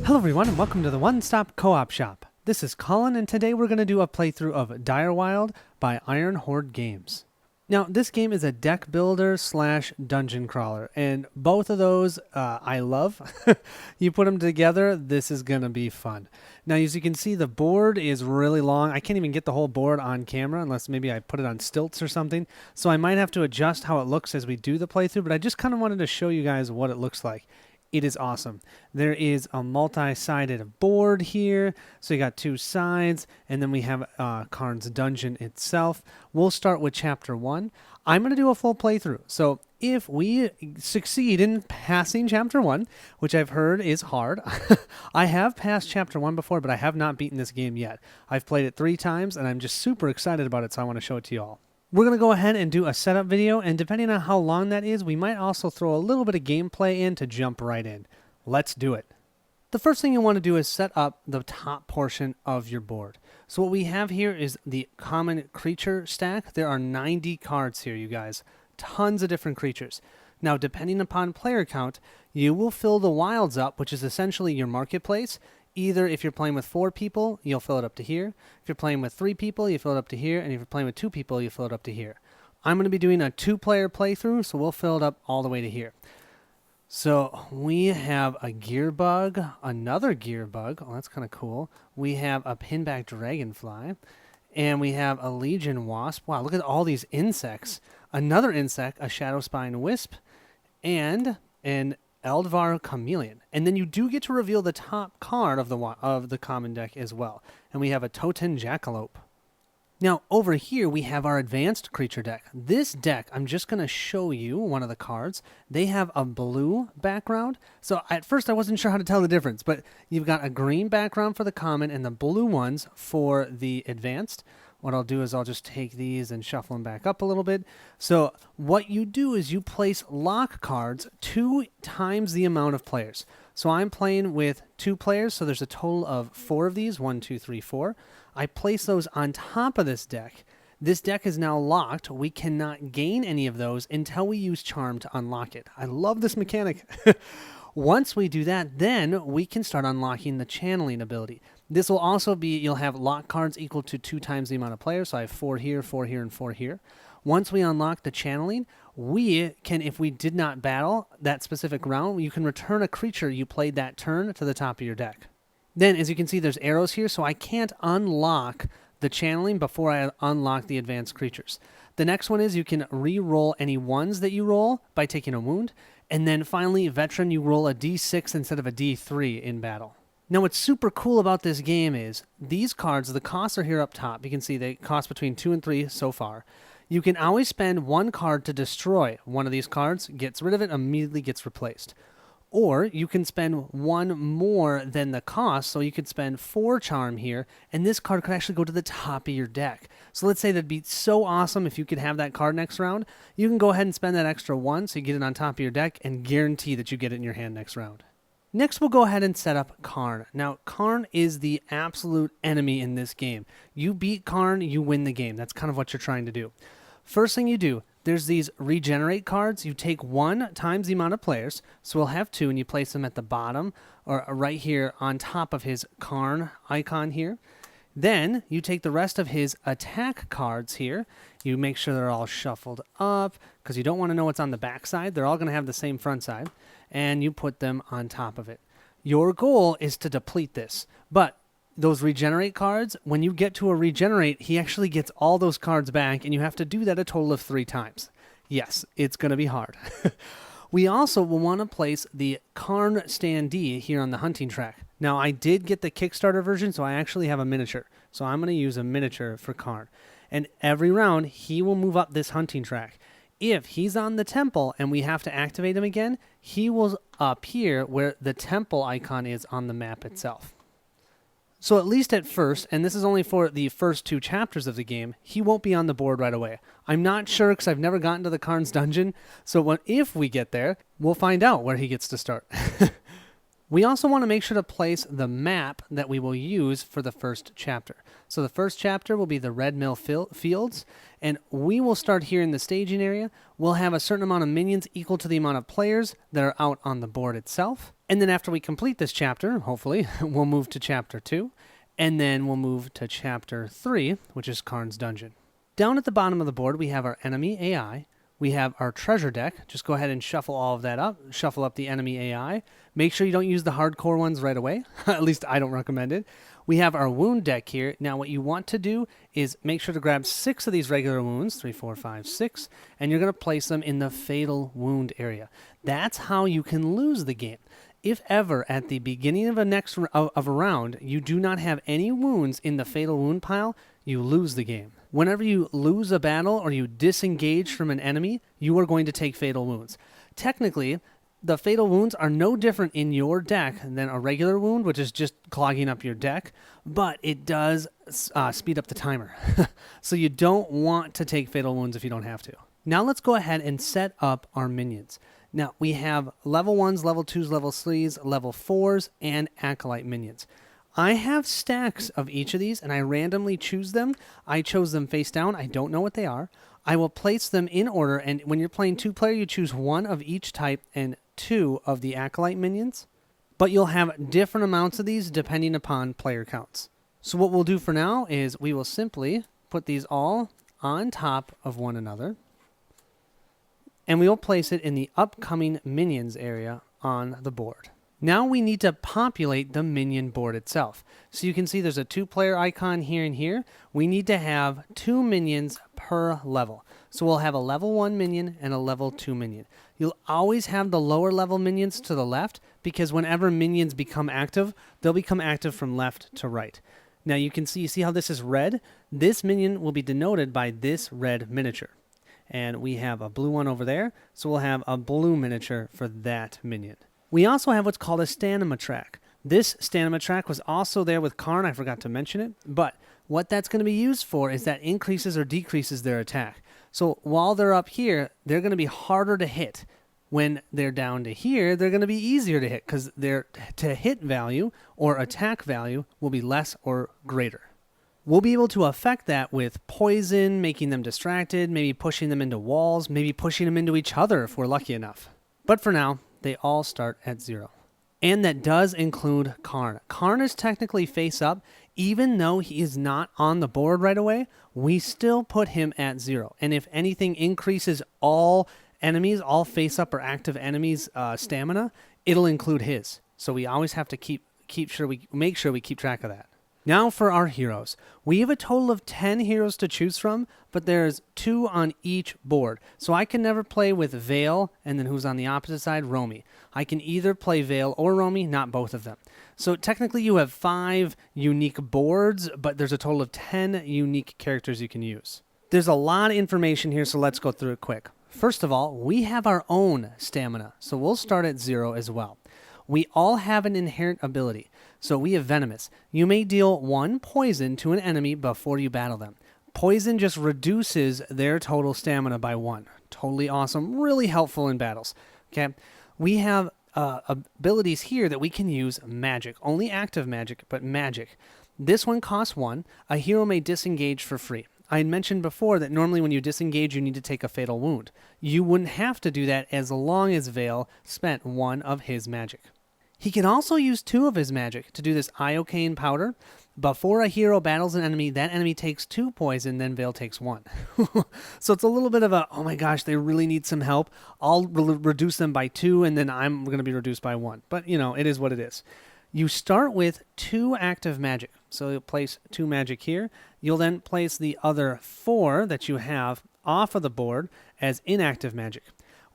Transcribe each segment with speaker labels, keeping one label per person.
Speaker 1: Hello everyone and welcome to the One Stop Co-op Shop. This is Colin and today we're going to do a playthrough of Direwild by Iron Horde Games. Now this game is a deck builder slash dungeon crawler and both of those I love. You put them together, this is going to be fun. Now as you can see the board is really long. I can't even get the whole board on camera unless maybe I put it on stilts or something. So I might have to adjust how it looks as we do the playthrough, but I just kind of wanted to show you guys what it looks like. It is awesome. There is a multi-sided board here. So you got two sides, and then we have Karn's dungeon itself. We'll start with chapter 1. I'm going to do a full playthrough. So if we succeed in passing chapter 1, which I've heard is hard, I have passed chapter 1 before, but I have not beaten this game yet. I've played it 3 times, and I'm just super excited about it, so I want to show it to you all. We're going to go ahead and do a setup video, and depending on how long that is, we might also throw a little bit of gameplay in to jump right in. Let's do it. The first thing you want to do is set up the top portion of your board. So what we have here is the common creature stack. There are 90 cards here, you guys. Tons of different creatures. Now, depending upon player count, you will fill the wilds up, which is essentially your marketplace. Either if you're playing with 4 people, you'll fill it up to here. If you're playing with 3 people, you fill it up to here. And if you're playing with 2 people, you fill it up to here. I'm going to be doing a 2-player playthrough, so we'll fill it up all the way to here. So we have a gear bug, another gear bug. Oh, that's kind of cool. We have a pinback dragonfly. And we have a legion wasp. Wow, look at all these insects. Another insect, a shadow spine wisp, and an Eldvar chameleon. And then you do get to reveal the top card of the common deck as well. And we have a Toten jackalope. Now over here we have our advanced creature deck. This deck, I'm just going to show you one of the cards. They have a blue background. So at first I wasn't sure how to tell the difference, but you've got a green background for the common and the blue ones for the advanced. What I'll do is I'll just take these and shuffle them back up a little bit. So what you do is you place lock cards 2 times the amount of players. So I'm playing with 2 players, so there's a total of 4 of these, 1, 2, 3, 4. I place those on top of this deck. This deck is now locked. We cannot gain any of those until we use Charm to unlock it. I love this mechanic. Once we do that, then we can start unlocking the channeling ability. This will also be, you'll have lock cards equal to 2 times the amount of players. So I have 4 here, 4 here, and 4 here. Once we unlock the channeling, we can, if we did not battle that specific round, you can return a creature you played that turn to the top of your deck. Then, as you can see, there's arrows here, so I can't unlock the channeling before I unlock the advanced creatures. The next one is you can re-roll any ones that you roll by taking a wound. And then finally, veteran, you roll a d6 instead of a d3 in battle. Now what's super cool about this game is these cards, the costs are here up top. You can see they cost between 2 and 3 so far. You can always spend 1 card to destroy one of these cards, gets rid of it, immediately gets replaced. Or you can spend 1 more than the cost, so you could spend 4 charm here, and this card could actually go to the top of your deck. So let's say that'd be so awesome if you could have that card next round. You can go ahead and spend that extra 1 so you get it on top of your deck and guarantee that you get it in your hand next round. Next, we'll go ahead and set up Karn. Now, Karn is the absolute enemy in this game. You beat Karn, you win the game. That's kind of what you're trying to do. First thing you do, there's these regenerate cards. You take 1 times the amount of players, so we'll have 2, and you place them at the bottom, or right here on top of his Karn icon here. Then you take the rest of his attack cards here. You make sure they're all shuffled up, because you don't want to know what's on the back side. They're all going to have the same front side. And you put them on top of it. Your goal is to deplete this. But those regenerate cards, when you get to a regenerate, he actually gets all those cards back, and you have to do that a total of 3 times. Yes, it's going to be hard. We also will want to place the Karn standee here on the hunting track. Now, I did get the Kickstarter version, so I actually have a miniature. So I'm going to use a miniature for Karn. And every round, he will move up this hunting track. If he's on the temple and we have to activate him again, he will appear where the temple icon is on the map itself. So at least at first, and this is only for the first 2 chapters of the game, he won't be on the board right away. I'm not sure because I've never gotten to the Karn's dungeon, so if we get there, we'll find out where he gets to start. We also want to make sure to place the map that we will use for the first chapter. So the first chapter will be the Red Mill Fields, and we will start here in the staging area. We'll have a certain amount of minions equal to the amount of players that are out on the board itself. And then after we complete this chapter, hopefully, we'll move to chapter 2, and then we'll move to chapter 3, which is Karn's Dungeon. Down at the bottom of the board, we have our enemy AI. We have our treasure deck. Just go ahead and shuffle all of that up. Shuffle up the enemy AI. Make sure you don't use the hardcore ones right away. At least I don't recommend it. We have our wound deck here. Now what you want to do is make sure to grab 6 of these regular wounds, 3, 4, 5, 6, and you're going to place them in the fatal wound area. That's how you can lose the game. If ever at the beginning of a round you do not have any wounds in the fatal wound pile, you lose the game. Whenever you lose a battle or you disengage from an enemy, you are going to take fatal wounds. Technically, the fatal wounds are no different in your deck than a regular wound, which is just clogging up your deck, but it does speed up the timer. So you don't want to take fatal wounds if you don't have to. Now let's go ahead and set up our minions. Now we have level 1s, level 2s, level 3s, level 4s, and acolyte minions. I have stacks of each of these, and I randomly choose them. I chose them face down. I don't know what they are. I will place them in order, and when you're playing 2-player, you choose 1 of each type and 2 of the acolyte minions. But you'll have different amounts of these depending upon player counts. So what we'll do for now is we will simply put these all on top of one another, and we will place it in the upcoming minions area on the board. Now we need to populate the minion board itself. So you can see there's a 2-player icon here and here. We need to have 2 minions per level. So we'll have a level 1 minion and a level 2 minion. You'll always have the lower level minions to the left because whenever minions become active, they'll become active from left to right. Now you can see how this is red? This minion will be denoted by this red miniature. And we have a blue one over there, so we'll have a blue miniature for that minion. We also have what's called a stamina track. This stamina track was also there with Karn. I forgot to mention it. But what that's going to be used for is that increases or decreases their attack. So while they're up here, they're going to be harder to hit. When they're down to here, they're going to be easier to hit because their to-hit value or attack value will be less or greater. We'll be able to affect that with poison, making them distracted, maybe pushing them into walls, maybe pushing them into each other if we're lucky enough. But for now, they all start at 0. And that does include Karn. Karn is technically face up. Even though he is not on the board right away, we still put him at 0. And if anything increases all enemies, all face up or active enemies' stamina, it'll include his. So we always have to make sure we keep track of that. Now for our heroes. We have a total of 10 heroes to choose from, but there's 2 on each board. So I can never play with Vale, and then who's on the opposite side? Romy. I can either play Vale or Romy, not both of them. So technically you have 5 unique boards, but there's a total of 10 unique characters you can use. There's a lot of information here, so let's go through it quick. First of all, we have our own stamina, so we'll start at 0 as well. We all have an inherent ability. So we have Venomous. You may deal 1 poison to an enemy before you battle them. Poison just reduces their total stamina by 1. Totally awesome. Really helpful in battles. Okay. We have abilities here that we can use magic. Only active magic, but magic. This one costs 1. A hero may disengage for free. I had mentioned before that normally when you disengage, you need to take a fatal wound. You wouldn't have to do that as long as Vale spent 1 of his magic. He can also use 2 of his magic to do this iocane powder. Before a hero battles an enemy, that enemy takes 2 poison, then Vale takes 1. So it's a little bit of a, oh my gosh, they really need some help. I'll reduce them by 2, and then I'm going to be reduced by 1. But, it is what it is. You start with 2 active magic. So you'll place 2 magic here. You'll then place the other 4 that you have off of the board as inactive magic.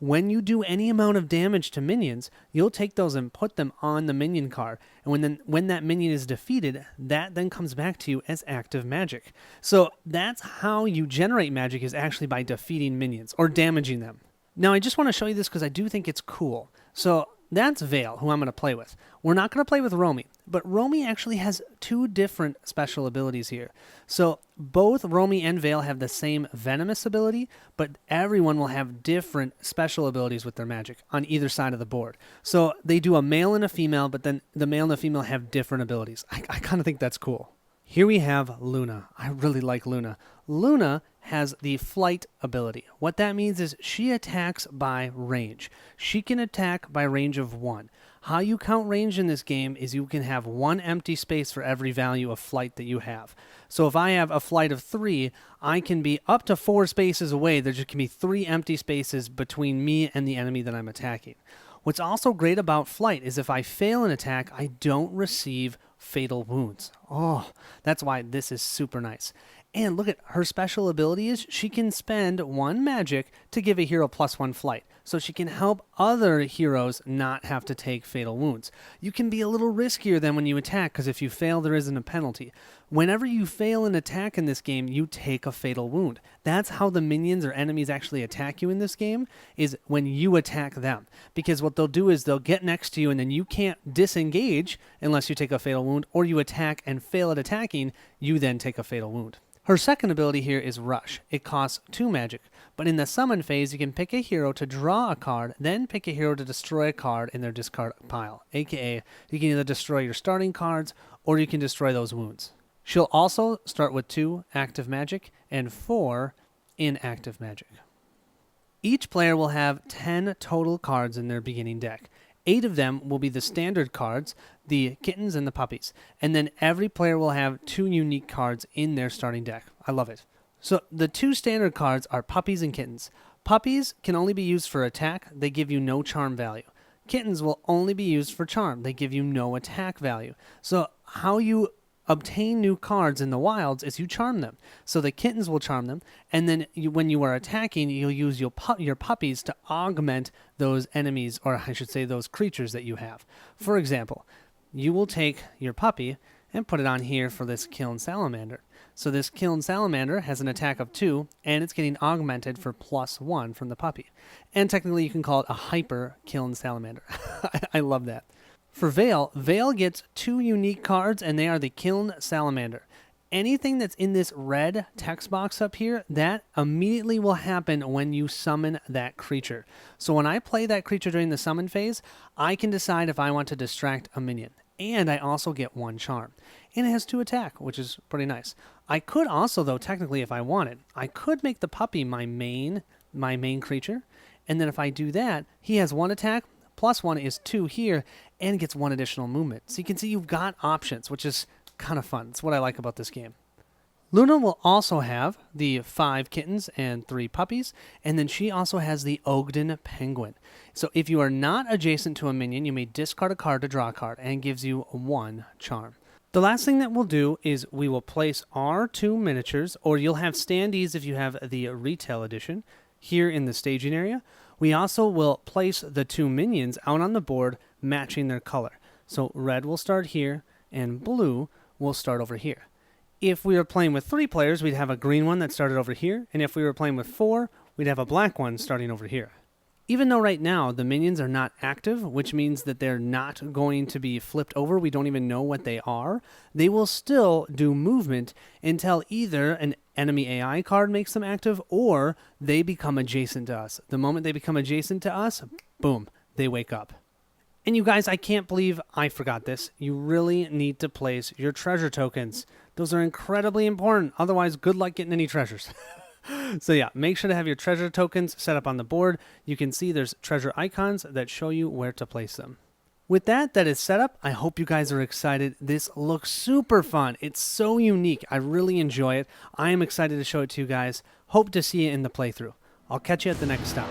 Speaker 1: When you do any amount of damage to minions, you'll take those and put them on the minion card. And when that minion is defeated, that then comes back to you as active magic. So that's how you generate magic, is actually by defeating minions or damaging them. Now, I just want to show you this because I do think it's cool. So that's Vale, who I'm going to play with. We're not going to play with Romy, but Romy actually has two different special abilities here. So both Romy and Vale have the same venomous ability, but everyone will have different special abilities with their magic on either side of the board. So they do a male and a female, but then the male and the female have different abilities. I kind of think that's cool. Here we have Luna. I really like Luna. Luna has the flight ability. What that means is she attacks by range. She can attack by range of 1. How you count range in this game is you can have 1 empty space for every value of flight that you have. So if I have a flight of 3, I can be up to 4 spaces away. There just can be 3 empty spaces between me and the enemy that I'm attacking. What's also great about flight is if I fail an attack, I don't receive fatal wounds. Oh, that's why this is super nice. And look at her special ability is she can spend 1 magic to give a hero +1 flight. So she can help other heroes not have to take fatal wounds. You can be a little riskier than when you attack because if you fail, there isn't a penalty. Whenever you fail an attack in this game, you take a fatal wound. That's how the minions or enemies actually attack you in this game, is when you attack them. Because what they'll do is they'll get next to you and then you can't disengage unless you take a fatal wound, or you attack and fail at attacking, you then take a fatal wound. Her second ability here is Rush. It costs 2 magic, but in the summon phase, you can pick a hero to draw a card, then pick a hero to destroy a card in their discard pile, aka you can either destroy your starting cards or you can destroy those wounds. She'll also start with 2 active magic and 4 inactive magic. Each player will have 10 total cards in their beginning deck. 8 of them will be the standard cards, the kittens and the puppies. And then every player will have 2 unique cards in their starting deck. I love it. So the 2 standard cards are puppies and kittens. Puppies can only be used for attack. They give you no charm value. Kittens will only be used for charm. They give you no attack value. So how you obtain new cards in the wilds is you charm them. So the kittens will charm them, and then when you are attacking, you'll use your puppies to augment those enemies, or I should say those creatures that you have. For example, you will take your puppy and put it on here for this kiln salamander. So this kiln salamander has an attack of 2, and it's getting augmented for +1 from the puppy. And technically you can call it a hyper kiln salamander. I love that. For Vale, Vale gets 2 unique cards, and they are the Kiln Salamander. Anything that's in this red text box up here, that immediately will happen when you summon that creature. So when I play that creature during the summon phase, I can decide if I want to distract a minion. And I also get 1 charm. And it has 2 attack, which is pretty nice. I could also, though, technically, if I wanted, I could make the puppy my main creature. And then if I do that, he has 1 attack, +1 is 2 here, and gets 1 additional movement. So you can see you've got options, which is kind of fun. It's what I like about this game. Luna will also have the 5 kittens and 3 puppies, and then she also has the Ogden penguin. So if you are not adjacent to a minion, you may discard a card to draw a card, and it gives you 1 charm. The last thing that we'll do is we will place our 2 miniatures, or you'll have standees if you have the retail edition, here in the staging area. We also will place the 2 minions out on the board matching their color. So red will start here and blue will start over here. If we were playing with 3 players, we'd have a green one that started over here. And if we were playing with 4, we'd have a black one starting over here. Even though right now the minions are not active, which means that they're not going to be flipped over, we don't even know what they are, they will still do movement until either an enemy AI card makes them active or they become adjacent to us. The moment they become adjacent to us, boom, they wake up. And you guys, I can't believe I forgot this. You really need to place your treasure tokens. Those are incredibly important. Otherwise, good luck getting any treasures. So yeah, make sure to have your treasure tokens set up on the board. You can see there's treasure icons that show you where to place them. With that is set up. I hope you guys are excited. This looks super fun. It's so unique. I really enjoy it. I am excited to show it to you guys. Hope to see you in the playthrough. I'll catch you at the next stop.